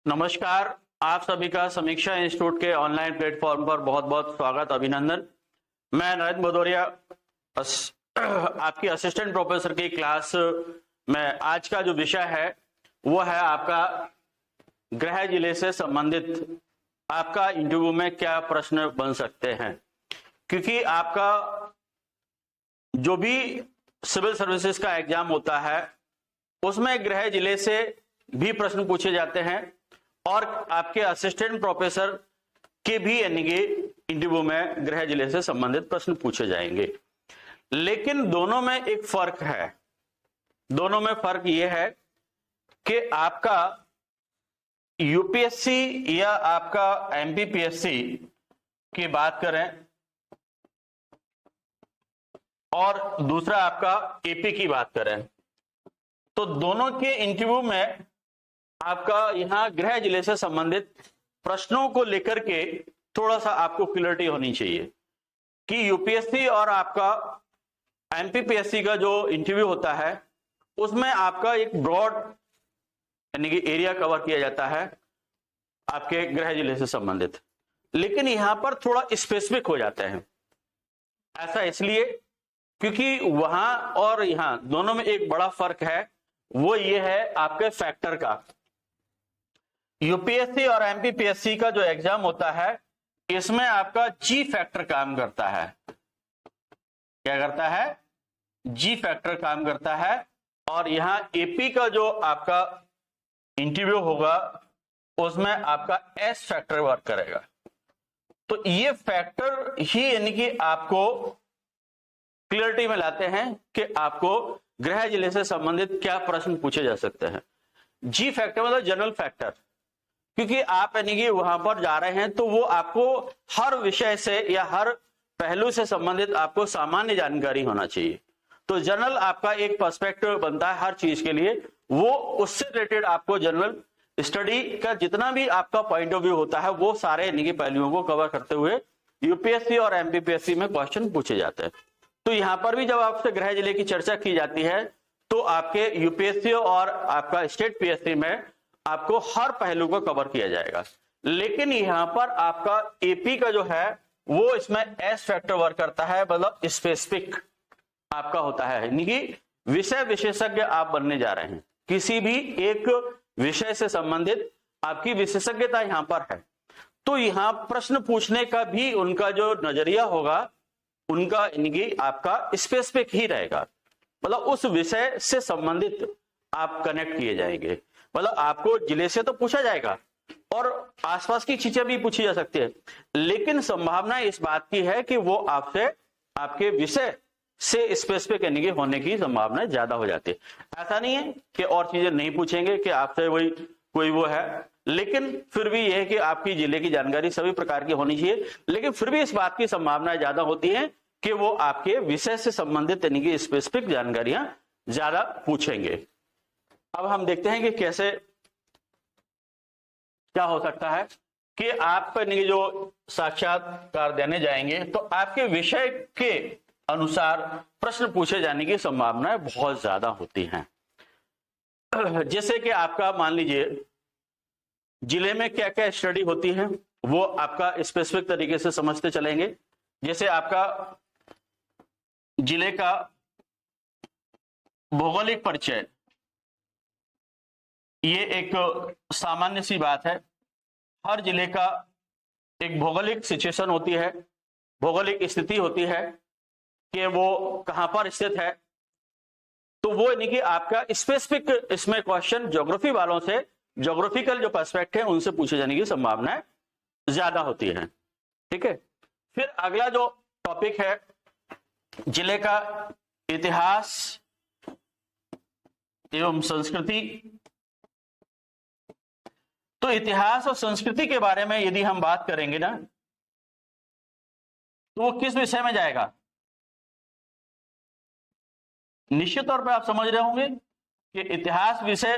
नमस्कार। आप सभी का समीक्षा इंस्टीट्यूट के ऑनलाइन प्लेटफॉर्म पर बहुत बहुत स्वागत, अभिनंदन। मैं नरेंद्र भदौरिया, आपकी असिस्टेंट प्रोफेसर की क्लास में आज का जो विषय है वो है आपका गृह जिले से संबंधित आपका इंटरव्यू में क्या प्रश्न बन सकते हैं। क्योंकि आपका जो भी सिविल सर्विसेज का एग्जाम होता है उसमें गृह जिले से भी प्रश्न पूछे जाते हैं और आपके असिस्टेंट प्रोफेसर के भी यानी कि इंटरव्यू में गृह जिले से संबंधित प्रश्न पूछे जाएंगे। लेकिन दोनों में एक फर्क है। दोनों में फर्क यह है कि आपका यूपीएससी या आपका एमपीपीएससी की बात करें और दूसरा आपका एपी की बात करें तो दोनों के इंटरव्यू में आपका यहां गृह जिले से संबंधित प्रश्नों को लेकर के थोड़ा सा आपको क्लियरिटी होनी चाहिए कि यूपीएससी और आपका एमपीपीएससी का जो इंटरव्यू होता है उसमें आपका एक ब्रॉड यानी कि एरिया कवर किया जाता है आपके गृह जिले से संबंधित, लेकिन यहां पर थोड़ा स्पेसिफिक हो जाते हैं। ऐसा इसलिए क्योंकि वहां और यहां दोनों में एक बड़ा फर्क है, वो ये है आपके फैक्टर का। यूपीएससी और एमपीपीएससी का जो एग्जाम होता है इसमें आपका जी फैक्टर काम करता है। क्या करता है? जी फैक्टर काम करता है। और यहां एपी का जो आपका इंटरव्यू होगा उसमें आपका एस फैक्टर वर्क करेगा। तो ये फैक्टर ही यानी कि आपको क्लियरिटी में लाते हैं कि आपको गृह जिले से संबंधित क्या प्रश्न पूछे जा सकते हैं। जी फैक्टर मतलब जनरल फैक्टर, क्योंकि आप यानी कि वहां पर जा रहे हैं तो वो आपको हर विषय से या हर पहलू से संबंधित आपको सामान्य जानकारी होना चाहिए। तो जनरल आपका एक पर्सपेक्टिव बनता है हर चीज के लिए, वो उससे रिलेटेड आपको जनरल स्टडी का जितना भी आपका पॉइंट ऑफ व्यू होता है वो सारे यानी कि पहलुओं को कवर करते हुए यूपीएससी और एमपीपीएससी में क्वेश्चन पूछे जाते हैं। तो यहां पर भी जब आपसे गृह जिले की चर्चा की जाती है तो आपके यूपीएससी और आपका स्टेट पीएससी में आपको हर पहलू को कवर किया जाएगा। लेकिन यहां पर आपका एपी का जो है वो इसमें एस फैक्टर वर्क करता है, मतलब स्पेसिफिक आपका होता है, यानी कि विषय विशेषज्ञ आप बनने जा रहे हैं। किसी भी एक विषय से संबंधित आपकी विशेषज्ञता यहां पर है। तो यहां प्रश्न पूछने का भी उनका जो नजरिया होगा उनका यानी कि आपका स्पेसिफिक ही रहेगा, मतलब उस विषय से संबंधित आप कनेक्ट किए जाएंगे। मतलब आपको जिले से तो पूछा जाएगा और आसपास की चीजें भी पूछी जा सकती है, लेकिन संभावना इस बात की है कि वो आपसे आपके विषय से स्पेसिफिक यानी कि होने की संभावना ज्यादा हो जाती है। ऐसा नहीं है कि और चीजें नहीं पूछेंगे कि आपसे वही कोई वो है, लेकिन फिर भी यह है कि आपकी जिले की जानकारी सभी प्रकार की होनी चाहिए। लेकिन फिर भी इस बात की संभावना ज्यादा होती है कि वो आपके विषय से संबंधित यानी कि स्पेसिफिक जानकारियां ज्यादा पूछेंगे। अब हम देखते हैं कि कैसे क्या हो सकता है कि आप जो साक्षात्कार देने जाएंगे तो आपके विषय के अनुसार प्रश्न पूछे जाने की संभावनाएं बहुत ज्यादा होती हैं। जैसे कि आपका मान लीजिए जिले में क्या क्या स्टडी होती है वो आपका स्पेसिफिक तरीके से समझते चलेंगे। जैसे आपका जिले का भौगोलिक परिचय, ये एक सामान्य सी बात है। हर जिले का एक भौगोलिक सिचुएशन होती है, भौगोलिक स्थिति होती है कि वो कहां पर स्थित है। तो वो यानी कि आपका स्पेसिफिक इसमें क्वेश्चन ज्योग्राफी वालों से, ज्योग्राफिकल जो पर्सपेक्ट है उनसे पूछे जाने की संभावनाएं ज्यादा होती है। ठीक है। फिर अगला जो टॉपिक है जिले का इतिहास एवं संस्कृति। तो इतिहास और संस्कृति के बारे में यदि हम बात करेंगे ना तो वो किस विषय में जाएगा? निश्चित तौर पे आप समझ रहे होंगे कि इतिहास विषय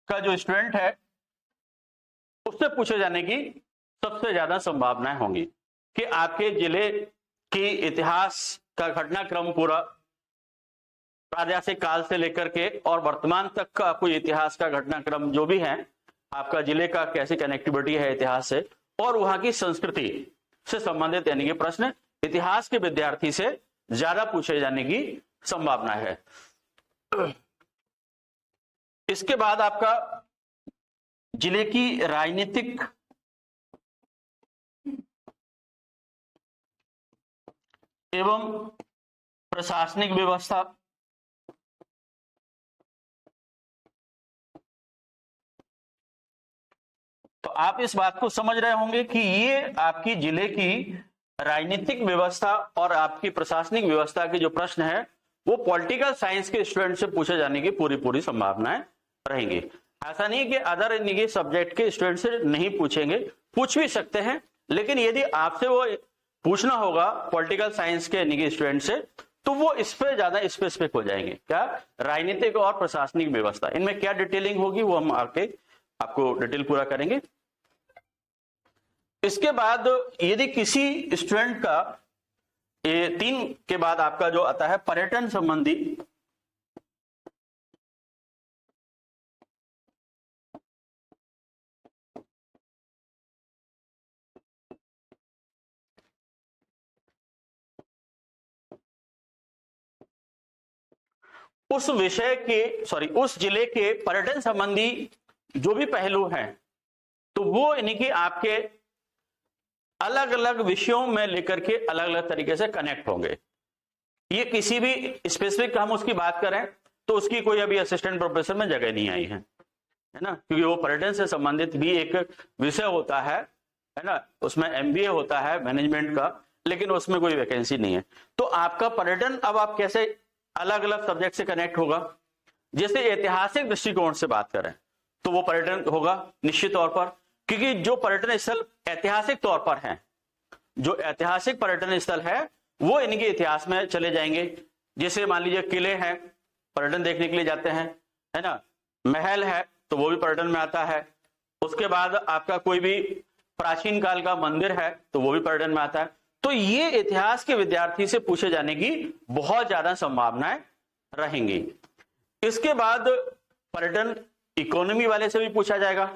का जो स्टूडेंट है उससे पूछे जाने की सबसे ज्यादा संभावनाएं होंगी कि आपके जिले की इतिहास का घटनाक्रम पूरा प्रागैतिहासिक काल से लेकर के और वर्तमान तक का कोई इतिहास का घटनाक्रम जो भी है, आपका जिले का कैसी कनेक्टिविटी है इतिहास से, और वहां की संस्कृति से संबंधित यानी कि प्रश्न इतिहास के विद्यार्थी से ज्यादा पूछे जाने की संभावना है। इसके बाद आपका जिले की राजनीतिक एवं प्रशासनिक व्यवस्था, तो आप इस बात को समझ रहे होंगे कि ये आपकी जिले की राजनीतिक व्यवस्था और आपकी प्रशासनिक व्यवस्था के जो प्रश्न है वो पॉलिटिकल साइंस के स्टूडेंट से पूछे जाने की पूरी संभावनाएं रहेंगी। ऐसा नहीं कि अदर इनके सब्जेक्ट के स्टूडेंट से नहीं पूछेंगे, पूछ भी सकते हैं, लेकिन यदि आपसे वो पूछना होगा पॉलिटिकल साइंस के स्टूडेंट से तो वो इस पे ज्यादा स्पेसिफिक हो जाएंगे। क्या राजनीतिक और प्रशासनिक व्यवस्था, इनमें क्या डिटेलिंग होगी वो हम आके आपको डिटेल पूरा करेंगे। इसके बाद यदि किसी स्टूडेंट का ये 3 के बाद आपका जो आता है पर्यटन संबंधी, उस विषय के उस जिले के पर्यटन संबंधी जो भी पहलू हैं तो वो यानी कि आपके अलग अलग विषयों में लेकर के अलग अलग तरीके से कनेक्ट होंगे। ये किसी भी स्पेसिफिक हम उसकी बात करें तो उसकी कोई अभी असिस्टेंट प्रोफेसर में जगह नहीं आई है ना, क्योंकि वो पर्यटन से संबंधित भी एक विषय होता है ना, उसमें MBA होता है मैनेजमेंट का, लेकिन उसमें कोई वैकेंसी नहीं है। तो आपका पर्यटन अब आप कैसे अलग अलग सब्जेक्ट से कनेक्ट होगा। जैसे ऐतिहासिक दृष्टिकोण से बात करें तो वो पर्यटन होगा निश्चित तौर पर, क्योंकि जो पर्यटन स्थल ऐतिहासिक तौर पर हैं, जो ऐतिहासिक पर्यटन स्थल है वो इनके इतिहास में चले जाएंगे। जैसे मान लीजिए किले हैं, पर्यटन देखने के लिए जाते हैं, है ना, महल है तो वो भी पर्यटन में आता है। उसके बाद आपका कोई भी प्राचीन काल का मंदिर है तो वो भी पर्यटन में आता है। तो ये इतिहास के विद्यार्थी से पूछे जाने की बहुत ज्यादा संभावनाएं रहेंगी। इसके बाद पर्यटन इकोनॉमी वाले से भी पूछा जाएगा।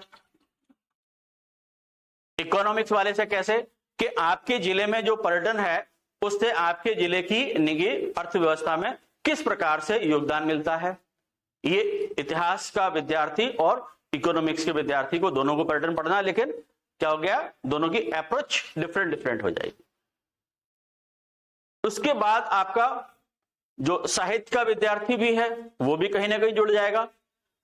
इकोनॉमिक्स वाले से कैसे कि आपके जिले में जो पर्यटन है उससे आपके जिले की निजी अर्थव्यवस्था में किस प्रकार से योगदान मिलता है। ये इतिहास का विद्यार्थी और इकोनॉमिक्स के विद्यार्थी को दोनों को पर्यटन पढ़ना है, लेकिन क्या हो गया, दोनों की अप्रोच डिफरेंट हो जाएगी। उसके बाद आपका जो साहित्य का विद्यार्थी भी है वो भी कहीं ना कहीं जुड़ जाएगा।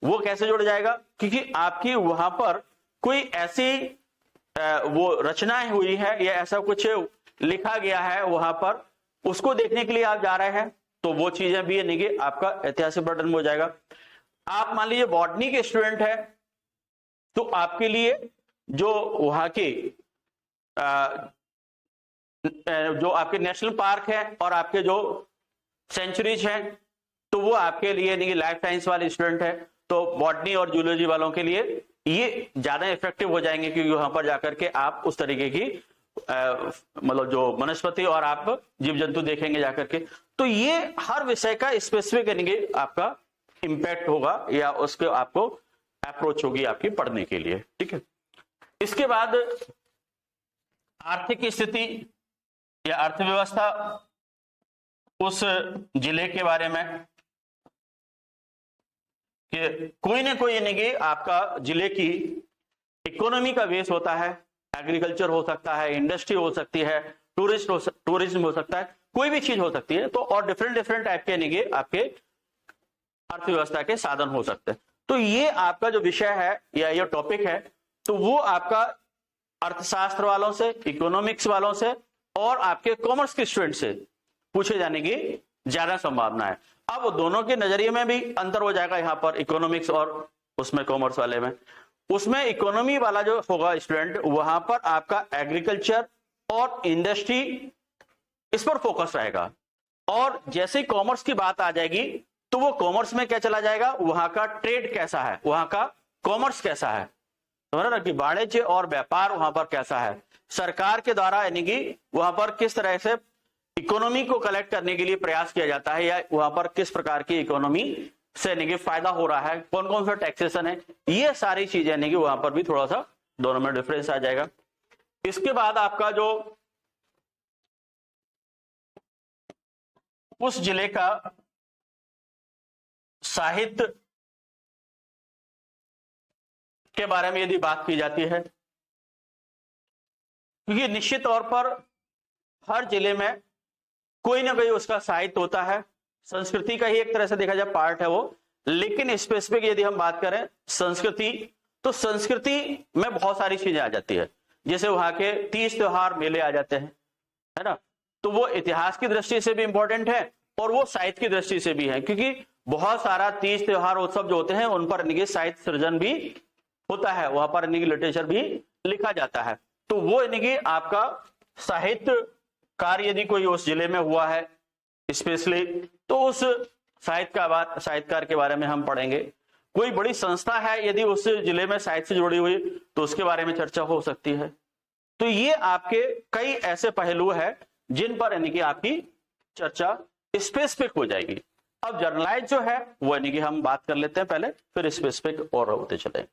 वो कैसे जुड़ जाएगा, क्योंकि आपकी वहां पर कोई ऐसी वो रचनाएं हुई है या ऐसा कुछ लिखा गया है वहां पर, उसको देखने के लिए आप जा रहे हैं तो वो चीजें भी यानी कि आपका ऐतिहासिक पर्यटन में हो जाएगा। आप मान लीजिए बॉटनी के स्टूडेंट है तो आपके लिए जो वहां की जो आपके नेशनल पार्क है और आपके जो सेंचुरीज हैं तो वो आपके लिए यानी कि लाइफ साइंस वाले स्टूडेंट है तो बॉटनी और जूलॉजी वालों के लिए ये ज्यादा इफेक्टिव हो जाएंगे, क्योंकि वहां पर जाकर के आप उस तरीके की मतलब जो वनस्पति और आप जीव जंतु देखेंगे जाकर के। तो ये हर विषय का स्पेसिफिक यानी कि आपका इंपैक्ट होगा या उसके आपको अप्रोच होगी आपकी पढ़ने के लिए। ठीक है। इसके बाद आर्थिक स्थिति या अर्थव्यवस्था उस जिले के बारे में कि कोई ना कोई यानी कि आपका जिले की इकोनॉमी का बेस होता है। एग्रीकल्चर हो सकता है, इंडस्ट्री हो सकती है, टूरिज्म हो सकता है, कोई भी चीज हो सकती है। तो और डिफरेंट टाइप के यानी कि आपके अर्थव्यवस्था के साधन हो सकते हैं। तो ये आपका जो विषय है या ये टॉपिक है तो वो आपका अर्थशास्त्र वालों से, इकोनॉमिक्स वालों से और आपके कॉमर्स के स्टूडेंट से पूछे जाने की ज्यादा संभावना है। अब दोनों के नजरिए में भी अंतर हो जाएगा यहाँ पर, इकोनॉमिक्स और उसमें कॉमर्स वाले में। उसमें इकोनॉमी वाला जो होगा स्टूडेंट वहां पर आपका एग्रीकल्चर और इंडस्ट्री इस पर फोकस रहेगा। और जैसे ही कॉमर्स की बात आ जाएगी तो वो कॉमर्स में क्या चला जाएगा, वहां का ट्रेड कैसा है, वहां का कॉमर्स कैसा है, समझ रहे ना, कि वाणिज्य और व्यापार वहां पर कैसा है, सरकार के द्वारा यानी कि वहां पर किस तरह से इकोनॉमी को कलेक्ट करने के लिए प्रयास किया जाता है, या वहां पर किस प्रकार की इकोनॉमी से यानी कि फायदा हो रहा है, कौन कौन सा टैक्सेशन है, ये सारी चीजें यानी कि वहां पर भी थोड़ा सा दोनों में डिफरेंस आ जाएगा। इसके बाद आपका जो उस जिले का साहित्य के बारे में यदि बात की जाती है, क्योंकि निश्चित तौर पर हर जिले में कोई ना कोई उसका साहित्य होता है, संस्कृति का ही एक तरह से देखा जाए पार्ट है वो। लेकिन स्पेसिफिक यदि हम बात करें संस्कृति, तो संस्कृति में बहुत सारी चीजें आ जाती है, जैसे वहां के तीज त्योहार मेले आ जाते हैं, है ना, तो वो इतिहास की दृष्टि से भी इंपॉर्टेंट है और वो साहित्य की दृष्टि से भी है, क्योंकि बहुत सारा तीज त्योहार उत्सव जो होते हैं उन पर साहित्य सृजन भी होता है, वहां पर लिटरेचर भी लिखा जाता है। तो वो यानी कि आपका साहित्य कार्य यदि कोई उस जिले में हुआ है स्पेशली, तो उस साहित्यकार के बारे में हम पढ़ेंगे। कोई बड़ी संस्था है यदि उस जिले में साहित्य से जुड़ी हुई, तो उसके बारे में चर्चा हो सकती है। तो ये आपके कई ऐसे पहलू है जिन पर यानी कि आपकी चर्चा स्पेसिफिक हो जाएगी। अब जर्नलाइज जो है वो यानी कि हम बात कर लेते हैं पहले, फिर स्पेसिफिक और होते चले।